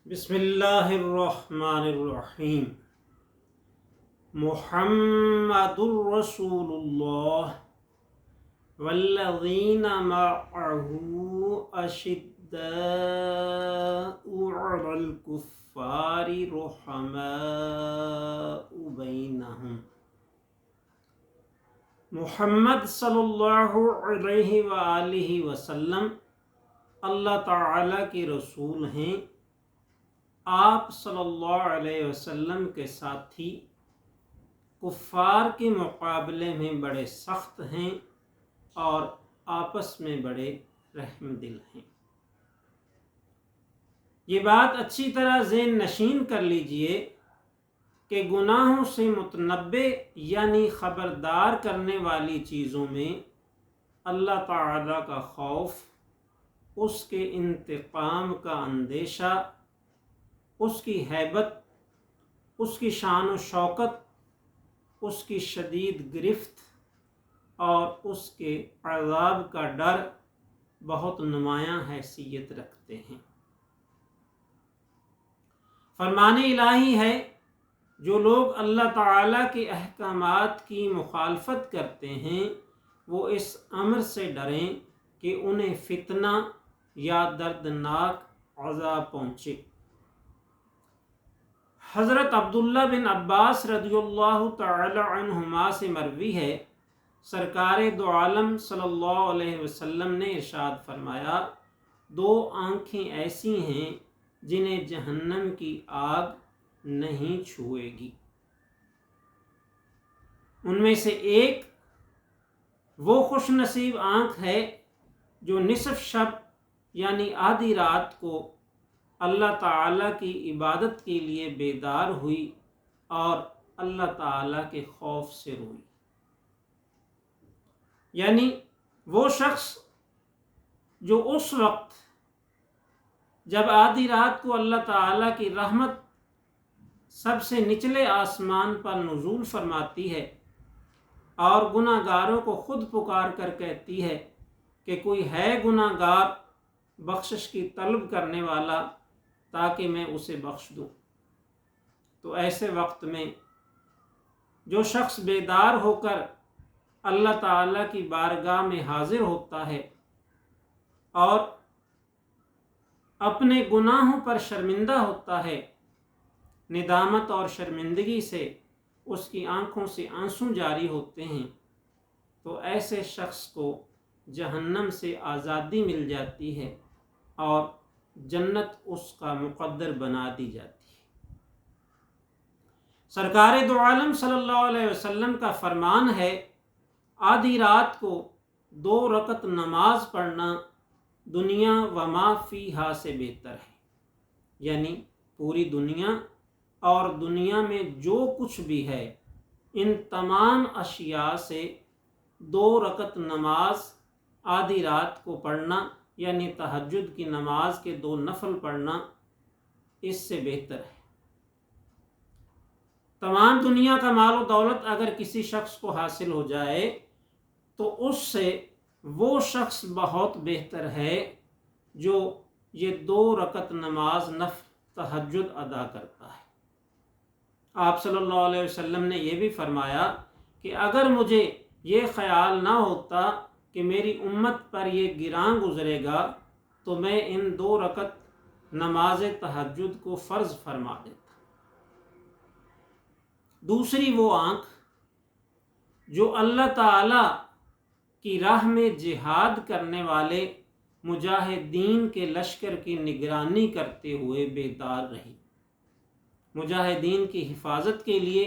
بسم اللہ الرحمن الرحیم۔ محمد الرسول اللہ والذین معه اشداء علی الکفار رحماء بینہم۔ محمد صلی اللہ علیہ وآلہ وسلم اللہ تعالیٰ کے رسول ہیں۔ آپ صلی اللہ علیہ وسلم کے ساتھی کفار کے مقابلے میں بڑے سخت ہیں اور آپس میں بڑے رحم دل ہیں۔ یہ بات اچھی طرح ذہن نشین کر لیجئے کہ گناہوں سے متنبع یعنی خبردار کرنے والی چیزوں میں اللہ تعالیٰ کا خوف، اس کے انتقام کا اندیشہ، اس کی ہیبت، اس کی شان و شوکت، اس کی شدید گرفت اور اس کے عذاب کا ڈر بہت نمایاں حیثیت رکھتے ہیں۔ فرمان الہی ہے، جو لوگ اللہ تعالیٰ کے احکامات کی مخالفت کرتے ہیں وہ اس امر سے ڈریں کہ انہیں فتنہ یا دردناک عذاب پہنچے۔ حضرت عبداللہ بن عباس رضی اللہ تعالی عنہما سے مروی ہے، سرکار دو عالم صلی اللہ علیہ وسلم نے ارشاد فرمایا، دو آنکھیں ایسی ہیں جنہیں جہنم کی آگ نہیں چھوئے گی۔ ان میں سے ایک وہ خوش نصیب آنکھ ہے جو نصف شب یعنی آدھی رات کو اللہ تعالیٰ کی عبادت کے لیے بیدار ہوئی اور اللہ تعالیٰ کے خوف سے روئی۔ یعنی وہ شخص جو اس وقت جب آدھی رات کو اللہ تعالیٰ کی رحمت سب سے نچلے آسمان پر نزول فرماتی ہے اور گناہ گاروں کو خود پکار کر کہتی ہے کہ کوئی ہے گناہ گار بخشش کی طلب کرنے والا تاکہ میں اسے بخش دوں، تو ایسے وقت میں جو شخص بیدار ہو کر اللہ تعالیٰ کی بارگاہ میں حاضر ہوتا ہے اور اپنے گناہوں پر شرمندہ ہوتا ہے، ندامت اور شرمندگی سے اس کی آنکھوں سے آنسو جاری ہوتے ہیں، تو ایسے شخص کو جہنم سے آزادی مل جاتی ہے اور جنت اس کا مقدر بنا دی جاتی ہے۔ سرکار دو عالم صلی اللہ علیہ وسلم کا فرمان ہے، آدھی رات کو 2 رکعت نماز پڑھنا دنیا و ما فیہا سے بہتر ہے۔ یعنی پوری دنیا اور دنیا میں جو کچھ بھی ہے ان تمام اشیاء سے 2 رکعت نماز آدھی رات کو پڑھنا یعنی تہجد کی نماز کے 2 نفل پڑھنا اس سے بہتر ہے۔ تمام دنیا کا مال و دولت اگر کسی شخص کو حاصل ہو جائے تو اس سے وہ شخص بہت بہتر ہے جو یہ 2 رکعت نماز نفل تہجد ادا کرتا ہے۔ آپ صلی اللہ علیہ وسلم نے یہ بھی فرمایا کہ اگر مجھے یہ خیال نہ ہوتا کہ میری امت پر یہ گراں گزرے گا تو میں ان 2 رکعت نماز تہجد کو فرض فرما دیتا۔ دوسری وہ آنکھ جو اللہ تعالیٰ کی راہ میں جہاد کرنے والے مجاہدین کے لشکر کی نگرانی کرتے ہوئے بیدار رہی، مجاہدین کی حفاظت کے لیے،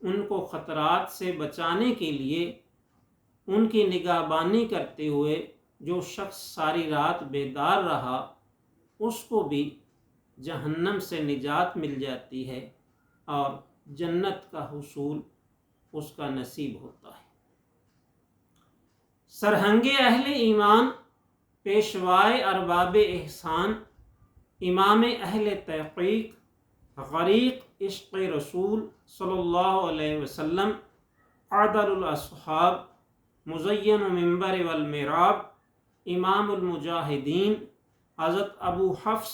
ان کو خطرات سے بچانے کے لیے، ان کی نگہبانی کرتے ہوئے جو شخص ساری رات بیدار رہا اس کو بھی جہنم سے نجات مل جاتی ہے اور جنت کا حصول اس کا نصیب ہوتا ہے۔ سرہنگ اہل ایمان، پیشوائے ارباب احسان، امام اہل تحقیق، غریق عشق رسول صلی اللہ علیہ وسلم، عادل الاصحاب، مزین المنبر والمحراب، امام المجاہدین، حضرت ابو حفص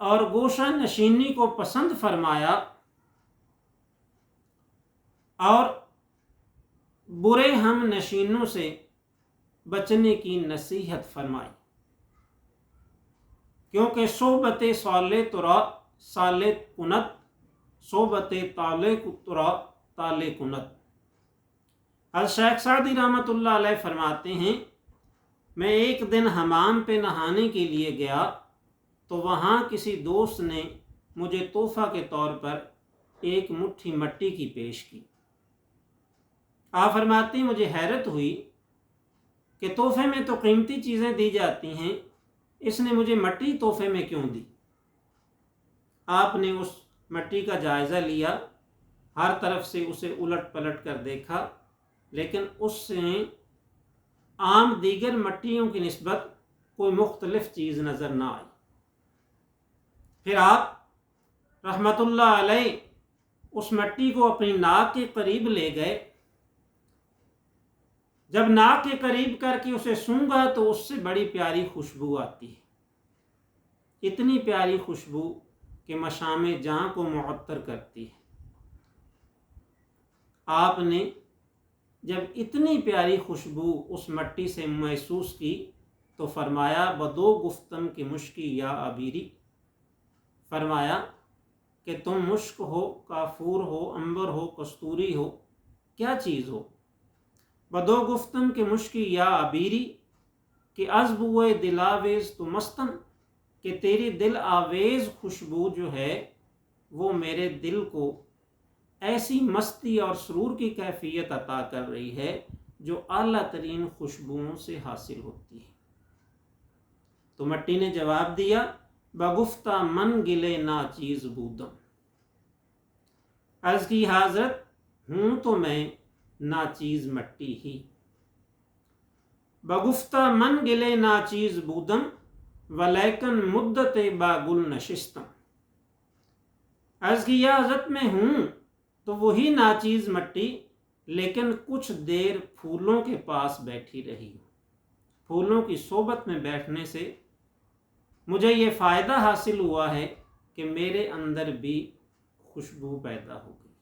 اور گوشہ نشینی کو پسند فرمایا اور برے ہم نشینوں سے بچنے کی نصیحت فرمائی، کیونکہ صحبت صالح ترا صالح کنت، صحبت طالح ترا طالح کنت۔ حضرت شیخ سعدی رحمۃ اللہ علیہ فرماتے ہیں، میں ایک دن حمام پہ نہانے کے لیے گیا تو وہاں کسی دوست نے مجھے تحفہ کے طور پر ایک مٹھی مٹی کی پیش کی۔ آپ فرماتے ہیں مجھے حیرت ہوئی کہ تحفے میں تو قیمتی چیزیں دی جاتی ہیں، اس نے مجھے مٹی تحفے میں کیوں دی؟ آپ نے اس مٹی کا جائزہ لیا، ہر طرف سے اسے الٹ پلٹ کر دیکھا، لیکن اس سے عام دیگر مٹیوں کی نسبت کوئی مختلف چیز نظر نہ آئی۔ پھر آپ رحمت اللہ علیہ اس مٹی کو اپنی ناک کے قریب لے گئے، جب ناک کے قریب کر کے اسے سونگھا تو اس سے بڑی پیاری خوشبو آتی ہے، اتنی پیاری خوشبو کہ مشام جاں کو معطر کرتی ہے۔ آپ نے جب اتنی پیاری خوشبو اس مٹی سے محسوس کی تو فرمایا بدو گفتم کی مشکی یا عبیری، فرمایا کہ تم مشک ہو، کافور ہو، عنبر ہو، کستوری ہو، کیا چیز ہو؟ بدو گفتم کے مشکی یا عبیری کہ از بوئے دل آویز تو مستم، کہ تیری دل آویز خوشبو جو ہے وہ میرے دل کو ایسی مستی اور سرور کی کیفیت عطا کر رہی ہے جو اعلیٰ ترین خوشبوؤں سے حاصل ہوتی ہے۔ تو مٹی نے جواب دیا بگفتہ من گلے ناچیز بودم، عرض کی حضرت ہوں تو میں ناچیز مٹی ہی۔ بگفتہ من گلے ناچیز بودم ولیکن مدت با گل نشستم، عرض کی یا حضرت میں ہوں تو وہی ناچیز مٹی، لیکن کچھ دیر پھولوں کے پاس بیٹھی رہی ہوں۔ پھولوں کی صحبت میں بیٹھنے سے مجھے یہ فائدہ حاصل ہوا ہے کہ میرے اندر بھی خوشبو پیدا ہو گئی۔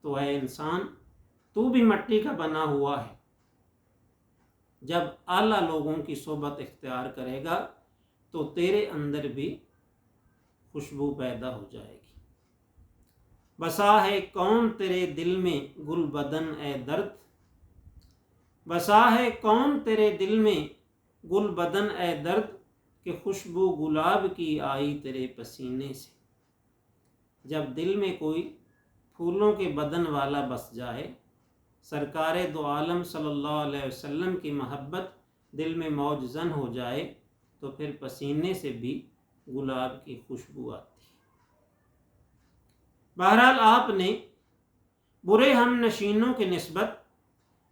تو اے انسان، تو بھی مٹی کا بنا ہوا ہے، جب اعلیٰ لوگوں کی صحبت اختیار کرے گا تو تیرے اندر بھی خوشبو پیدا ہو جائے گی۔ بسا ہے کون تیرے دل میں گل بدن اے درد، بسا ہے کون تیرے دل میں گل بدن اے درد، کہ خوشبو گلاب کی آئی تیرے پسینے سے۔ جب دل میں کوئی پھولوں کے بدن والا بس جائے، سرکار دو عالم صلی اللہ علیہ وسلم کی محبت دل میں موج زن ہو جائے تو پھر پسینے سے بھی گلاب کی خوشبو آتی ہے۔ بہرحال آپ نے برے ہم نشینوں کی نسبت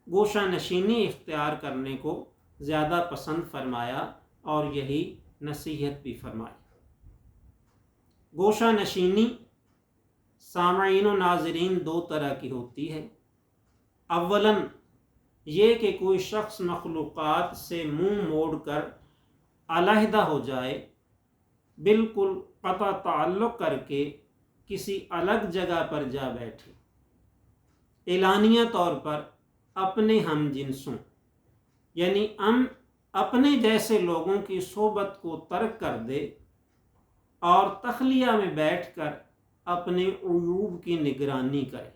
گوشہ نشینی اختیار کرنے کو زیادہ پسند فرمایا اور یہی نصیحت بھی فرمائی۔ گوشہ نشینی سامعین و ناظرین دو طرح کی ہوتی ہے۔ اولاً یہ کہ کوئی شخص مخلوقات سے منہ موڑ کر علیحدہ ہو جائے، بالکل قطع تعلق کر کے کسی الگ جگہ پر جا بیٹھے، اعلانیہ طور پر اپنے ہم جنسوں یعنی اپنے جیسے لوگوں کی صحبت کو ترک کر دے اور تخلیہ میں بیٹھ کر اپنے عیوب کی نگرانی کرے،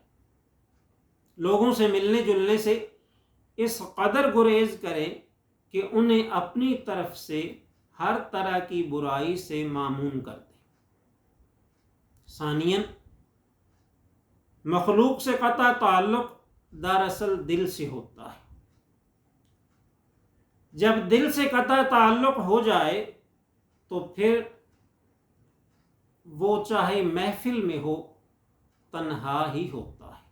لوگوں سے ملنے جلنے سے اس قدر گریز کرے کہ انہیں اپنی طرف سے ہر طرح کی برائی سے معمون کر دے۔ ثانیاً مخلوق سے قطع تعلق دراصل دل سے ہوتا ہے۔ جب دل سے قطع تعلق ہو جائے تو پھر وہ چاہے محفل میں ہو تنہا ہی ہوتا ہے۔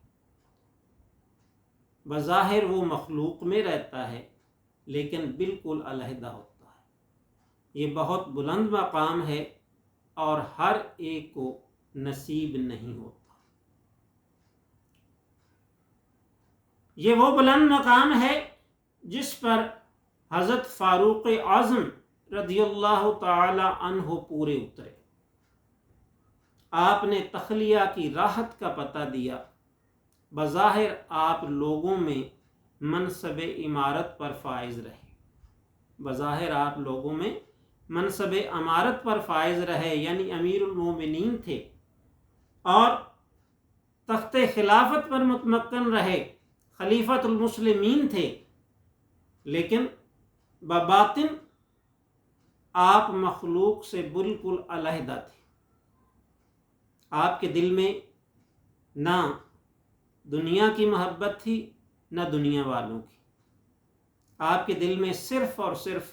بظاہر وہ مخلوق میں رہتا ہے لیکن بالکل علیحدہ ہوتا ہے۔ یہ بہت بلند مقام ہے اور ہر ایک کو نصیب نہیں ہوتا۔ یہ وہ بلند مقام ہے جس پر حضرت فاروق اعظم رضی اللہ تعالی عنہ پورے اترے۔ آپ نے تخلیہ کی راحت کا پتہ دیا۔ بظاہر آپ لوگوں میں منصب امارت پر فائز رہے، بظاہر آپ لوگوں میں منصب امارت پر فائز رہے، یعنی امیر المومنین تھے اور تخت خلافت پر متمکن رہے، خلیفۃ المسلمین تھے، لیکن بباطن آپ مخلوق سے بالکل علیحدہ تھے۔ آپ کے دل میں نہ دنیا کی محبت تھی نہ دنیا والوں کی، آپ کے دل میں صرف اور صرف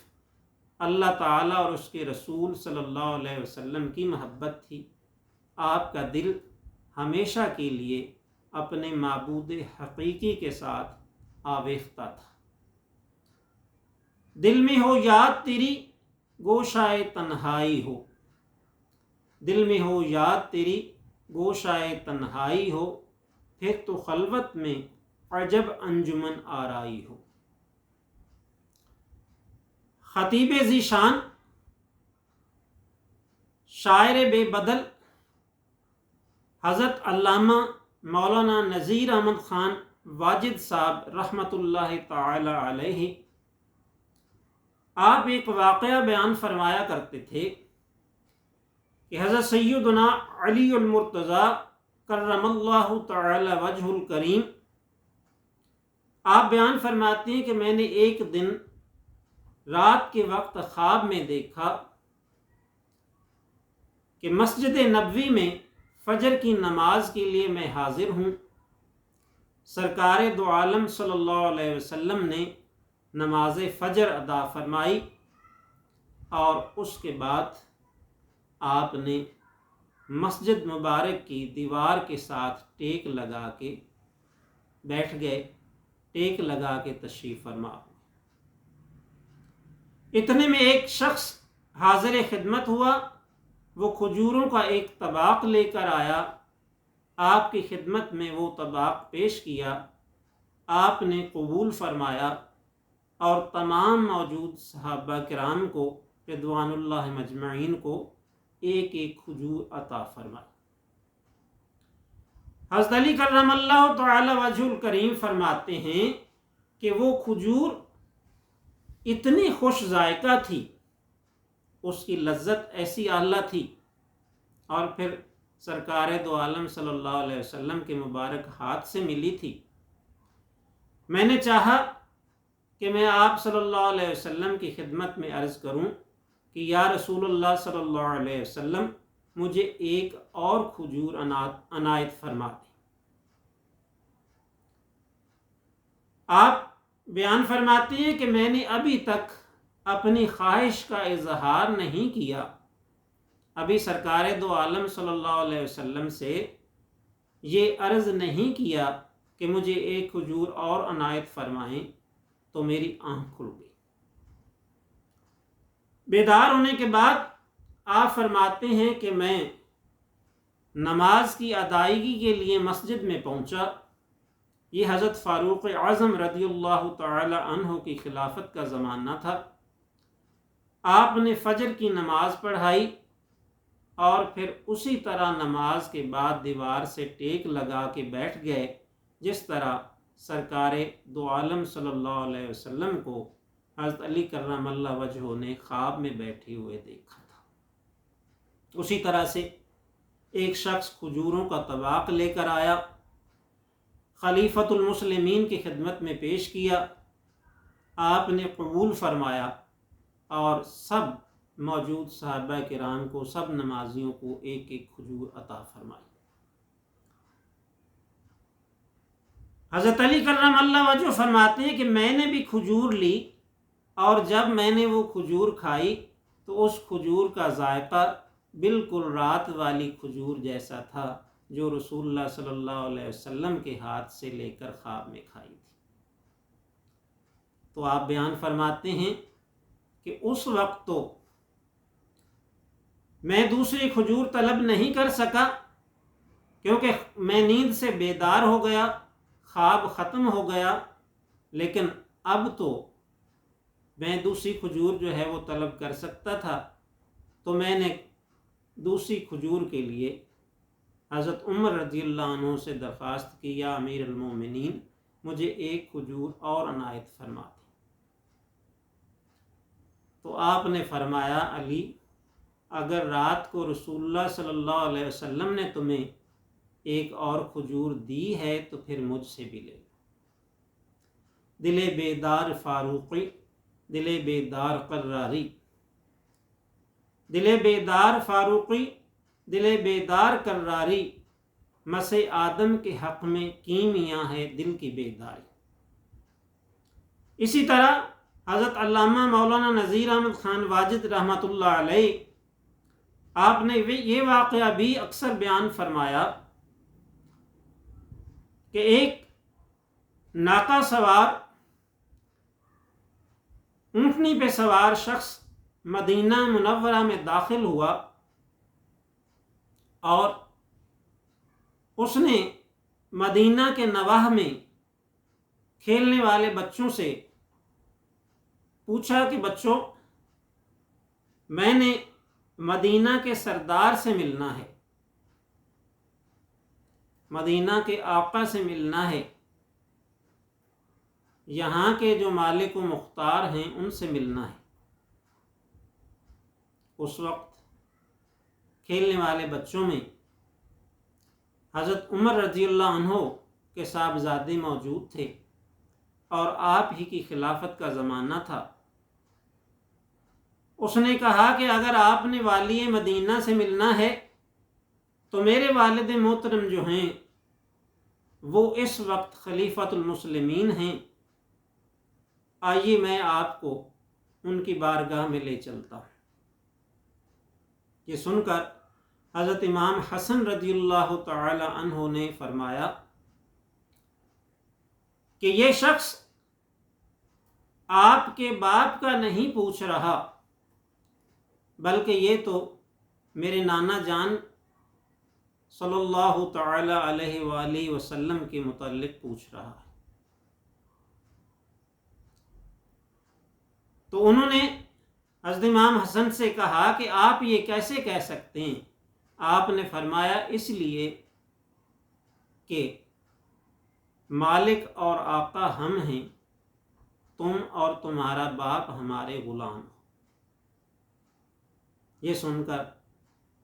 اللہ تعالیٰ اور اس کے رسول صلی اللہ علیہ وسلم کی محبت تھی۔ آپ کا دل ہمیشہ کے لیے اپنے معبود حقیقی کے ساتھ آویختہ تھا۔ دل میں ہو یاد تیری گوشائے تنہائی ہو، دل میں ہو یاد تیری گوشائے تنہائی ہو، پھر تو خلوت میں عجب انجمن آرائی ہو۔ خطیب ذیشان، شاعر بے بدل حضرت علامہ مولانا نذیر احمد خان واجد صاحب رحمۃ اللہ تعالی علیہ، آپ ایک واقعہ بیان فرمایا کرتے تھے کہ حضرت سیدنا علی المرتضیٰ کرم اللہ تعالی وجہ الکریم، آپ بیان فرماتے ہیں کہ میں نے ایک دن رات کے وقت خواب میں دیکھا کہ مسجد نبوی میں فجر کی نماز کے لیے میں حاضر ہوں۔ سرکار دو عالم صلی اللہ علیہ وسلم نے نماز فجر ادا فرمائی اور اس کے بعد آپ نے مسجد مبارک کی دیوار کے ساتھ ٹیک لگا کے بیٹھ گئے، ٹیک لگا کے تشریف فرما ہوئے۔ اتنے میں ایک شخص حاضر خدمت ہوا، وہ کھجوروں کا ایک طباق لے کر آیا، آپ کی خدمت میں وہ طباق پیش کیا، آپ نے قبول فرمایا اور تمام موجود صحابہ کرام کو رضوان اللہ مجمعین کو ایک ایک کھجور عطا فرمائی۔ حضرت علی کرم اللہ تعالی وجہ الکریم فرماتے ہیں کہ وہ کھجور اتنی خوش ذائقہ تھی، اس کی لذت ایسی اعلیٰ تھی، اور پھر سرکار دو عالم صلی اللہ علیہ وسلم کے مبارک ہاتھ سے ملی تھی۔ میں نے چاہا کہ میں آپ صلی اللہ علیہ وسلم کی خدمت میں عرض کروں کہ یا رسول اللہ صلی اللہ علیہ وسلم، مجھے ایک اور کھجور عنایت فرما دیں۔ آپ بیان فرماتے ہیں کہ میں نے ابھی تک اپنی خواہش کا اظہار نہیں کیا، ابھی سرکار دو عالم صلی اللہ علیہ وسلم سے یہ عرض نہیں کیا کہ مجھے ایک کھجور اور عنایت فرمائیں تو میری آنکھ کھل گئی۔ بیدار ہونے کے بعد آپ فرماتے ہیں کہ میں نماز کی ادائیگی کے لیے مسجد میں پہنچا۔ یہ حضرت فاروق اعظم رضی اللہ تعالی عنہ کی خلافت کا زمانہ تھا۔ آپ نے فجر کی نماز پڑھائی اور پھر اسی طرح نماز کے بعد دیوار سے ٹیک لگا کے بیٹھ گئے، جس طرح سرکار دو عالم صلی اللہ علیہ وسلم کو حضرت علی کرم اللہ وجہہ نے خواب میں بیٹھے ہوئے دیکھا تھا۔ اسی طرح سے ایک شخص کھجوروں کا طباق لے کر آیا، خلیفۃ المسلمین کی خدمت میں پیش کیا، آپ نے قبول فرمایا اور سب موجود صحابہ کرام کو، سب نمازیوں کو ایک ایک کھجور عطا فرمائی۔ حضرت علی کرم اللہ وجہ فرماتے ہیں کہ میں نے بھی کھجور لی، اور جب میں نے وہ کھجور کھائی تو اس کھجور کا ذائقہ بالکل رات والی کھجور جیسا تھا جو رسول اللہ صلی اللہ علیہ وسلم کے ہاتھ سے لے کر خواب میں کھائی تھی۔ تو آپ بیان فرماتے ہیں کہ اس وقت تو میں دوسری کھجور طلب نہیں کر سکا، کیونکہ میں نیند سے بیدار ہو گیا، خواب ختم ہو گیا، لیکن اب تو میں دوسری کھجور جو ہے وہ طلب کر سکتا تھا، تو میں نے دوسری کھجور کے لیے حضرت عمر رضی اللہ عنہ سے درخواست کی، یا امیر المومنین مجھے ایک کھجور اور عنایت فرما دیں۔ تو آپ نے فرمایا، علی اگر رات کو رسول اللہ صلی اللہ علیہ وسلم نے تمہیں ایک اور کھجور دی ہے تو پھر مجھ سے بھی لے لو۔ دل بیدار فاروقی، دل بیدار قراری، دل بیدار فاروقی، دل بیدار قراری، مس آدم کے حق میں کیمیاں ہے دل کی بیداری۔ اسی طرح حضرت علامہ مولانا نذیر احمد خان واجد رحمۃ اللہ علیہ، آپ نے یہ واقعہ بھی اکثر بیان فرمایا کہ ایک ناقہ سوار، اونٹنی پہ سوار شخص مدینہ منورہ میں داخل ہوا اور اس نے مدینہ کے نواح میں کھیلنے والے بچوں سے پوچھا کہ بچوں، میں نے مدینہ کے سردار سے ملنا ہے، مدینہ کے آقا سے ملنا ہے، یہاں کے جو مالک و مختار ہیں ان سے ملنا ہے۔ اس وقت کھیلنے والے بچوں میں حضرت عمر رضی اللہ عنہ کے صاحبزادے موجود تھے اور آپ ہی کی خلافت کا زمانہ تھا۔ اس نے کہا کہ اگر آپ نے والی مدینہ سے ملنا ہے تو میرے والد محترم جو ہیں وہ اس وقت خلیفۃ المسلمین ہیں، آئیے میں آپ کو ان کی بارگاہ میں لے چلتا ہوں۔ یہ سن کر حضرت امام حسن رضی اللہ تعالی عنہ نے فرمایا کہ یہ شخص آپ کے باپ کا نہیں پوچھ رہا، بلکہ یہ تو میرے نانا جان صلی اللہ تعالی علیہ وآلہ وسلم کے متعلق پوچھ رہا ہے۔ تو انہوں نے حضرت امام حسن سے کہا کہ آپ یہ کیسے کہہ سکتے ہیں؟ آپ نے فرمایا اس لیے کہ مالک اور آقا ہم ہیں، تم اور تمہارا باپ ہمارے غلام ہو۔ یہ سن کر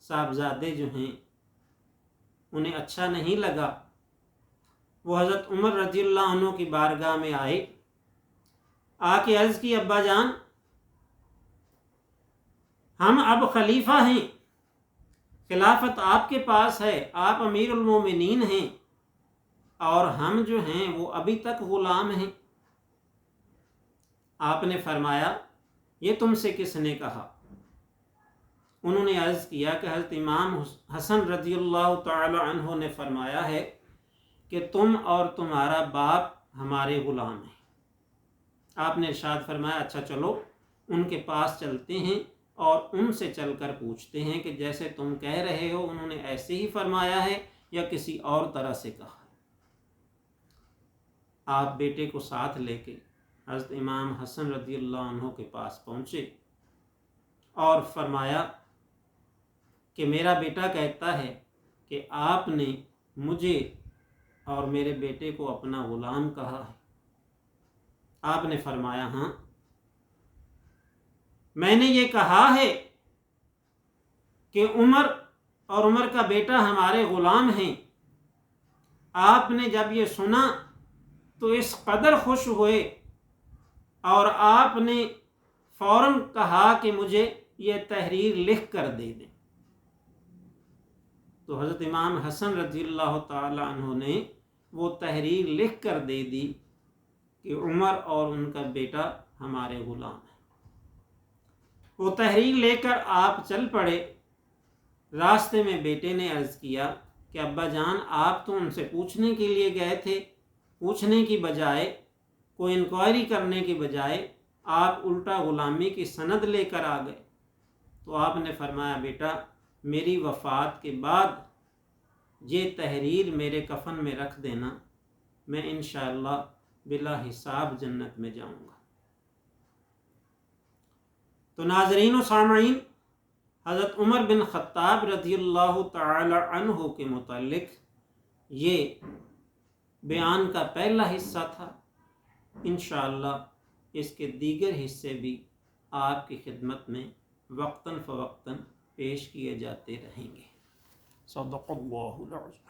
صاحبزادے جو ہیں انہیں اچھا نہیں لگا، وہ حضرت عمر رضی اللہ عنہ کی بارگاہ میں آئے، آ کے عرض کی، ابا جان ہم اب خلیفہ ہیں، خلافت آپ کے پاس ہے، آپ امیر المومنین ہیں، اور ہم جو ہیں وہ ابھی تک غلام ہیں۔ آپ نے فرمایا یہ تم سے کس نے کہا؟ انہوں نے عرض کیا کہ حضرت امام حسن رضی اللہ تعالی عنہ نے فرمایا ہے کہ تم اور تمہارا باپ ہمارے غلام ہیں۔ آپ نے ارشاد فرمایا اچھا چلو ان کے پاس چلتے ہیں اور ان سے چل کر پوچھتے ہیں کہ جیسے تم کہہ رہے ہو انہوں نے ایسے ہی فرمایا ہے یا کسی اور طرح سے کہا ہے۔ آپ بیٹے کو ساتھ لے کے حضرت امام حسن رضی اللہ عنہ کے پاس پہنچے اور فرمایا کہ میرا بیٹا کہتا ہے کہ آپ نے مجھے اور میرے بیٹے کو اپنا غلام کہا ہے۔ آپ نے فرمایا ہاں، میں نے یہ کہا ہے کہ عمر اور عمر کا بیٹا ہمارے غلام ہیں۔ آپ نے جب یہ سنا تو اس قدر خوش ہوئے اور آپ نے فوراً کہا کہ مجھے یہ تحریر لکھ کر دے دیں۔ تو حضرت امام حسن رضی اللہ تعالی عنہ نے وہ تحریر لکھ کر دے دی کہ عمر اور ان کا بیٹا ہمارے غلام ہیں۔ وہ تحریر لے کر آپ چل پڑے۔ راستے میں بیٹے نے عرض کیا کہ ابا جان آپ تو ان سے پوچھنے کے لیے گئے تھے، پوچھنے کی بجائے، کوئی انکوائری کرنے کی بجائے آپ الٹا غلامی کی سند لے کر آ گئے۔ تو آپ نے فرمایا بیٹا میری وفات کے بعد یہ تحریر میرے کفن میں رکھ دینا، میں انشاءاللہ بلا حساب جنت میں جاؤں گا۔ تو ناظرین و سامعین، حضرت عمر بن خطاب رضی اللہ تعالی عنہ کے متعلق یہ بیان کا پہلا حصہ تھا۔ انشاءاللہ اس کے دیگر حصے بھی آپ کی خدمت میں وقتاً فوقتاً پیش کیے جاتے رہیں گے۔ صدق اللہ العظیم۔